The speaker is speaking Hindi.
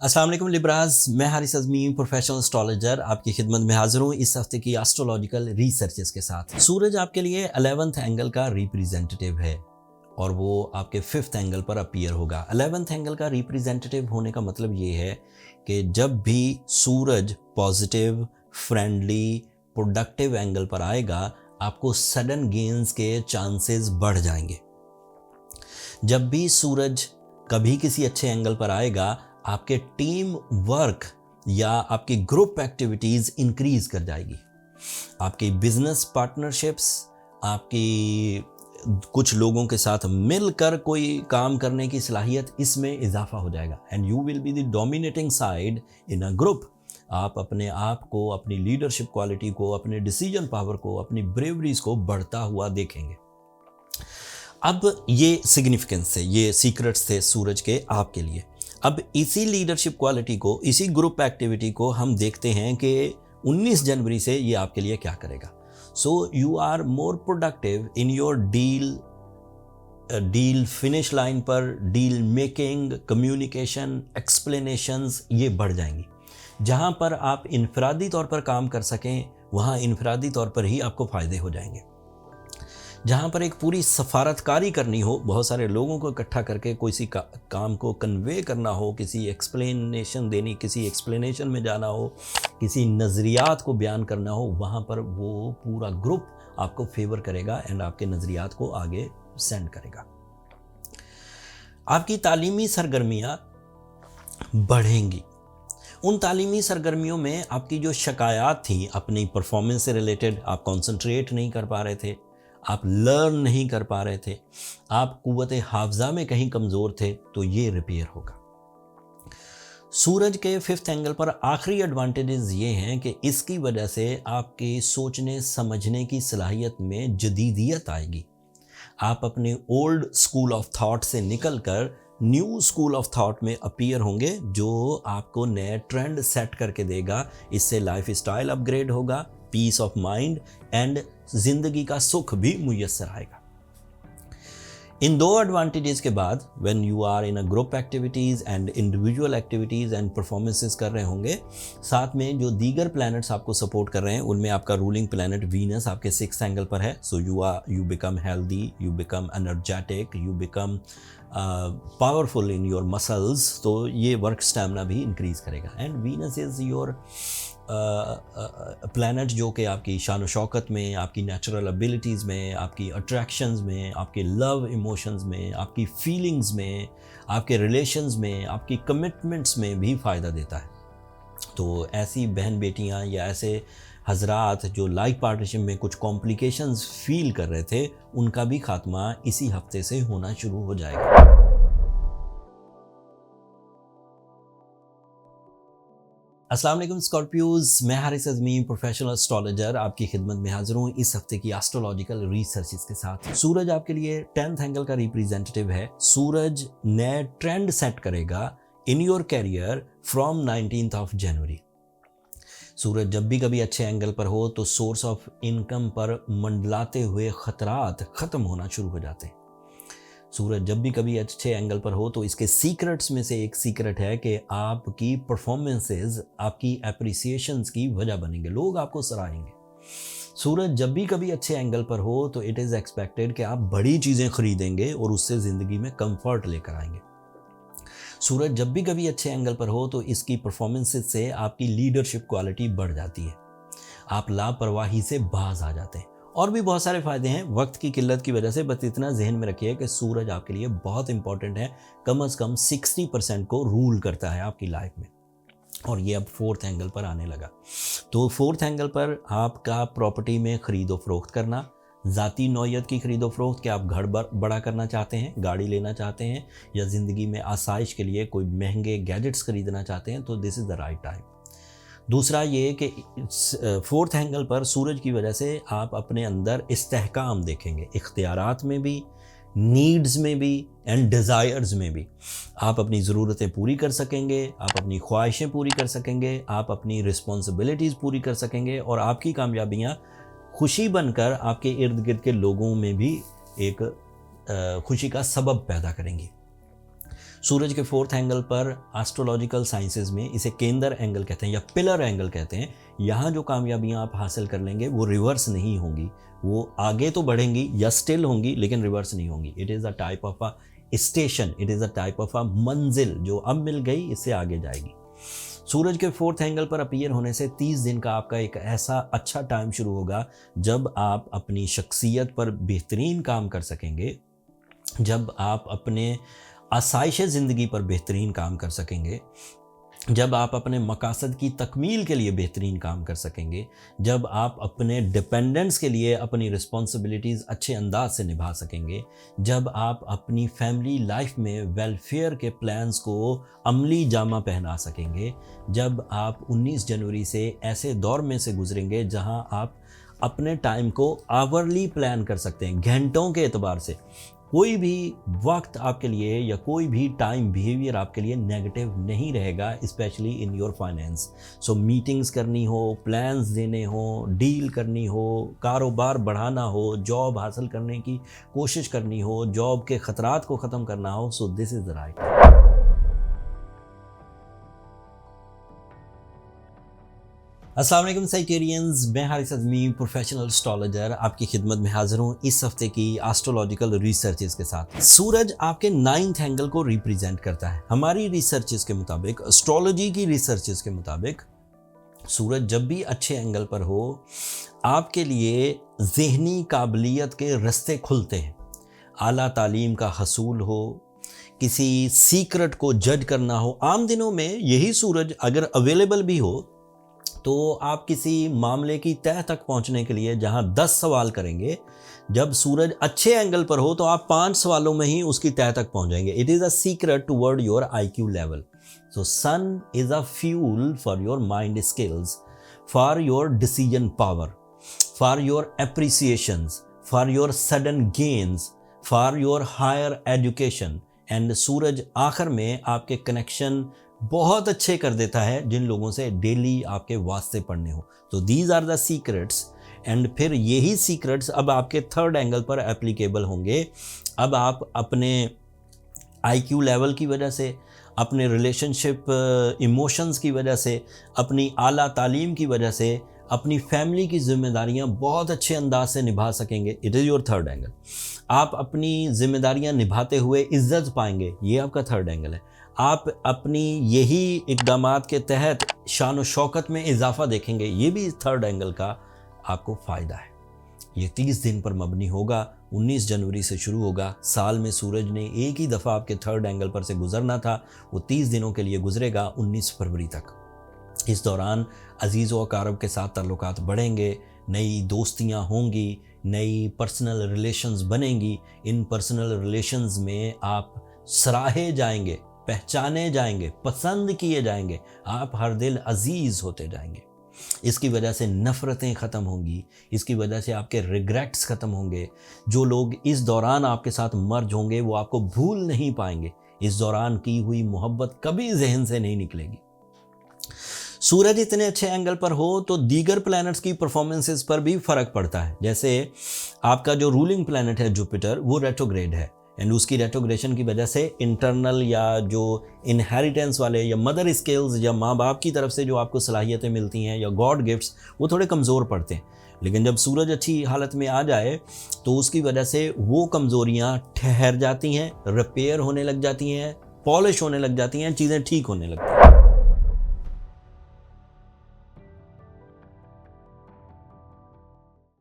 अस्सलाम वालेकुम लिब्रास, मैं हारिस अज़मी प्रोफेशनल एस्ट्रोलॉजर आपकी खिदमत में हाजिर हूँ इस हफ्ते की एस्ट्रोलॉजिकल रिसर्चेस के साथ। सूरज आपके लिए 11th एंगल का रिप्रेजेंटेटिव है और वो आपके 5th एंगल पर अपीयर होगा। 11th एंगल का रिप्रेजेंटेटिव होने का मतलब ये है कि जब भी सूरज पॉजिटिव, फ्रेंडली, प्रोडक्टिव एंगल पर आएगा, आपको सडन गेन्स के चांसेस बढ़ जाएंगे। जब भी सूरज कभी किसी अच्छे एंगल पर आएगा, आपके टीम वर्क या आपकी ग्रुप एक्टिविटीज इंक्रीज कर जाएगी। आपकी बिजनेस पार्टनरशिप्स, आपकी कुछ लोगों के साथ मिलकर कोई काम करने की सलाहियत, इसमें इजाफा हो जाएगा and you will be the dominating side in a group. आप अपने आप को, अपनी लीडरशिप क्वालिटी को, अपने डिसीजन पावर को, अपनी ब्रेवरीज को बढ़ता हुआ देखेंगे। अब ये सिग्निफिकेंस है, ये सीक्रेट्स थे सूरज के आपके लिए। अब इसी लीडरशिप क्वालिटी को, इसी ग्रुप एक्टिविटी को हम देखते हैं कि 19 जनवरी से ये आपके लिए क्या करेगा। So you are more productive in your deal finish line पर, डील मेकिंग, कम्युनिकेशन, एक्सप्लेनेशंस ये बढ़ जाएंगी। जहां पर आप इनफरादी तौर पर काम कर सकें, वहां इनफरादी तौर पर ही आपको फायदे हो जाएंगे। जहाँ पर एक पूरी सफारतकारी करनी हो, बहुत सारे लोगों को इकट्ठा करके किसी काम को कन्वे करना हो, किसी एक्सप्लेनेशन देनी, किसी एक्सप्लेनेशन में जाना हो, किसी नज़रियात को बयान करना हो, वहाँ पर वो पूरा ग्रुप आपको फेवर करेगा एंड आपके नज़रियात को आगे सेंड करेगा। आपकी तालीमी सरगर्मियाँ बढ़ेंगी। उन तालीमी सरगर्मियों में आपकी जो शिकायत थी अपनी परफॉर्मेंस से रिलेटेड, आप कॉन्सेंट्रेट नहीं कर पा रहे थे, आप लर्न नहीं कर पा रहे थे, आप कुव्वत हाफजा में कहीं कमज़ोर थे, तो ये रिपेयर होगा। सूरज के 5th एंगल पर आखिरी एडवांटेजेस ये हैं कि इसकी वजह से आपके सोचने समझने की सलाहियत में जदीदियत आएगी। आप अपने ओल्ड स्कूल ऑफ थॉट से निकलकर न्यू स्कूल ऑफ थॉट में अपीयर होंगे, जो आपको नए ट्रेंड सेट करके देगा। इससे लाइफ स्टाइल अपग्रेड होगा, पीस ऑफ माइंड एंड जिंदगी का सुख भी मुयस्सर आएगा। इन दो एडवांटेजेस के बाद when you are in a group activities and individual activities and performances कर रहे होंगे, साथ में जो दीगर प्लैनेट्स आपको सपोर्ट कर रहे हैं, उनमें आपका रूलिंग प्लैनेट वीनस आपके 6th एंगल पर है। So you become healthy, you become energetic, you become powerful in your muscles. तो ये वर्क स्टैमिना भी इंक्रीज करेगा and Venus is your planet जो कि आपकी शान व शौकत में, आपकी नेचुरल एबिलिटीज़ में, आपकी अट्रैक्शंस में, आपके लव इमोशंस में, आपकी फीलिंग्स में, आपके रिलेशंस में, आपकी कमिटमेंट्स में भी फ़ायदा देता है। तो ऐसी बहन बेटियां या ऐसे हजरात जो लाइफ पार्टनरशिप में कुछ कॉम्प्लिकेशंस फील कर रहे थे, उनका भी खात्मा इसी हफ्ते से होना शुरू हो जाएगा। अस्सलाम वालेकुम स्कॉर्पियोज, मैं हारिस अज़मी प्रोफेशनल एस्ट्रोलॉजर आपकी खिदमत में हाजिर हूँ इस हफ्ते की एस्ट्रोलॉजिकल रिसर्चेस के साथ। सूरज आपके लिए 10th एंगल का रिप्रेजेंटेटिव है। सूरज नए ट्रेंड सेट करेगा in your career from 19th of January. सूरज जब भी कभी अच्छे एंगल पर हो तो सोर्स ऑफ इनकम पर मंडलाते हुए खतरात खत्म होना शुरू हो जाते हैं। सूरज जब भी कभी अच्छे एंगल पर हो तो इसके सीक्रेट्स में से एक सीक्रेट है कि आपकी परफॉर्मेंसेस, आपकी एप्रिसिएशंस की वजह बनेंगे, लोग आपको सराहेंगे। सूरज जब भी कभी अच्छे एंगल पर हो तो इट इज़ एक्सपेक्टेड कि आप बड़ी चीज़ें खरीदेंगे और उससे ज़िंदगी में कंफर्ट लेकर आएंगे। सूरज जब भी कभी अच्छे एंगल पर हो तो इसकी परफॉर्मेंसेस से आपकी लीडरशिप क्वालिटी बढ़ जाती है, आप लापरवाही से बाज आ जाते हैं। और भी बहुत सारे फ़ायदे हैं, वक्त की किल्लत की वजह से बस इतना जहन में रखिए कि सूरज आपके लिए बहुत इंपॉर्टेंट है। कम से कम 60% को रूल करता है आपकी लाइफ में, और ये अब 4th एंगल पर आने लगा। तो 4th एंगल पर आपका प्रॉपर्टी में ख़रीदो फरोख्त करना, ज़ाती नौयत की ख़रीदो फरोख्त, कि आप घर बड़ा करना चाहते हैं, गाड़ी लेना चाहते हैं, या ज़िंदगी में आसाइश के लिए कोई महंगे गैजेट्स ख़रीदना चाहते हैं, तो this is the right time. दूसरा ये कि 4th एंगल पर सूरज की वजह से आप अपने अंदर इस्तेहकाम देखेंगे, इख्तियारात में भी, नीड्स में भी एंड डिज़ायर्स में भी। आप अपनी ज़रूरतें पूरी कर सकेंगे, आप अपनी ख्वाहिशें पूरी कर सकेंगे, आप अपनी रिस्पॉन्सिबिलिटीज़ पूरी कर सकेंगे, और आपकी कामयाबियाँ खुशी बनकर आपके इर्द गिर्द के लोगों में भी एक खुशी का सबब पैदा करेंगी। सूरज के फोर्थ एंगल पर एस्ट्रोलॉजिकल साइंसेज में इसे केंद्र एंगल कहते हैं या पिलर एंगल कहते हैं। यहाँ जो कामयाबियाँ आप हासिल कर लेंगे वो रिवर्स नहीं होंगी, वो आगे तो बढ़ेंगी या स्टिल होंगी लेकिन रिवर्स नहीं होंगी। It is a type of a station, it is a type of a मंजिल जो अब मिल गई, इससे आगे जाएगी। सूरज के फोर्थ एंगल पर अपीयर होने से 30 दिन का आपका एक ऐसा अच्छा टाइम शुरू होगा जब आप अपनी शख्सियत पर बेहतरीन काम कर सकेंगे, जब आप अपने आसाइश ज़िंदगी पर बेहतरीन काम कर सकेंगे, जब आप अपने मकासद की तकमील के लिए बेहतरीन काम कर सकेंगे, जब आप अपने डिपेंडेंट्स के लिए अपनी रिस्पॉन्सिबिलिटीज़ अच्छे अंदाज से निभा सकेंगे, जब आप अपनी फैमिली लाइफ में वेलफेयर के प्लान्स को अमली जामा पहना सकेंगे, जब आप 19 जनवरी से ऐसे दौर में से गुजरेंगे जहां आप अपने टाइम को आवरली प्लान कर सकते हैं, घंटों के एतबार से। कोई भी वक्त आपके लिए या कोई भी टाइम बिहेवियर आपके लिए नेगेटिव नहीं रहेगा, specially in your finance. So meetings करनी हो, प्लान्स देने हो, डील करनी हो, कारोबार बढ़ाना हो, जॉब हासिल करने की कोशिश करनी हो, जॉब के ख़तरात को ख़त्म करना हो, so this is the right. अस्सलाम वालेकुम साइकेरियंस, मैं हारिस अज़मी प्रोफेशनल एस्ट्रोलॉजर आपकी खिदमत में हाजिर हूँ इस हफ्ते की एस्ट्रोलॉजिकल रिसर्चेस के साथ। सूरज आपके 9th एंगल को रिप्रेजेंट करता है। हमारी रिसर्चेस के मुताबिक, एस्ट्रोलॉजी की रिसर्चेस के मुताबिक, सूरज जब भी अच्छे एंगल पर हो आपके लिए ज़हनी काबिलियत के रास्ते खुलते हैं। आला तालीम का हसूल हो, किसी सीक्रेट को जज करना हो, आम दिनों में यही सूरज अगर अवेलेबल भी हो तो आप किसी मामले की तह तक पहुंचने के लिए जहां 10 सवाल करेंगे, जब सूरज अच्छे एंगल पर हो तो आप 5 सवालों में ही उसकी तह तक पहुंच जाएंगे। It is a secret toward your IQ level. So sun is a fuel for your mind skills, for your decision power, for your appreciations, for your sudden gains, for your higher education. And सूरज आखिर में आपके कनेक्शन बहुत अच्छे कर देता है जिन लोगों से डेली आपके वास्ते पढ़ने हो। तो these are the secrets. And फिर यही सीक्रेट्स अब आपके 3rd एंगल पर एप्लीकेबल होंगे। अब आप अपने IQ लेवल की वजह से, अपने रिलेशनशिप इमोशंस की वजह से, अपनी आला तालीम की वजह से, अपनी फैमिली की जिम्मेदारियां बहुत अच्छे अंदाज से निभा सकेंगे। It is your 3rd angle. आप अपनी जिम्मेदारियां निभाते हुए इज्जत पाएंगे, ये आपका 3rd एंगल है। आप अपनी यही इक़दामात के तहत शान व शौकत में इजाफा देखेंगे, ये भी 3rd एंगल का आपको फ़ायदा है। ये 30 दिन पर मबनी होगा, 19 जनवरी से शुरू होगा। साल में सूरज ने एक ही दफ़ा आपके 3rd एंगल पर से गुजरना था, वो 30 दिनों के लिए गुजरेगा 19 फरवरी तक। इस दौरान अजीज़ व अकारब के साथ ताल्लुकात बढ़ेंगे, नई दोस्तियाँ होंगी, नई पर्सनल रिलेशंस बनेंगी। इन पर्सनल रिलेशंस में आप सराहे जाएंगे, पहचाने जाएंगे, पसंद किए जाएंगे, आप हर दिल अजीज़ होते जाएंगे। इसकी वजह से नफ़रतें ख़त्म होंगी, इसकी वजह से आपके रिग्रेट्स ख़त्म होंगे। जो लोग इस दौरान आपके साथ मर्ज होंगे वो आपको भूल नहीं पाएंगे। इस दौरान की हुई मोहब्बत कभी जहन से नहीं निकलेगी। सूरज इतने अच्छे एंगल पर हो तो दीगर प्लैनेट्स की परफॉर्मेंसेस पर भी फ़र्क पड़ता है। जैसे आपका जो रूलिंग प्लैनेट है जुपिटर, वो रेट्रोग्रेड है, एंड उसकी रेट्रोग्रेशन की वजह से इंटरनल या जो इनहेरिटेंस वाले या मदर स्किल्स या माँ बाप की तरफ से जो आपको सलाहियतें मिलती हैं या गॉड गिफ्ट्स, वो थोड़े कमज़ोर पड़ते हैं। लेकिन जब सूरज अच्छी हालत में आ जाए तो उसकी वजह से वो कमज़ोरियाँ ठहर जाती हैं, रिपेयर होने लग जाती हैं, पॉलिश होने लग जाती हैं, चीज़ें ठीक होने लगती हैं।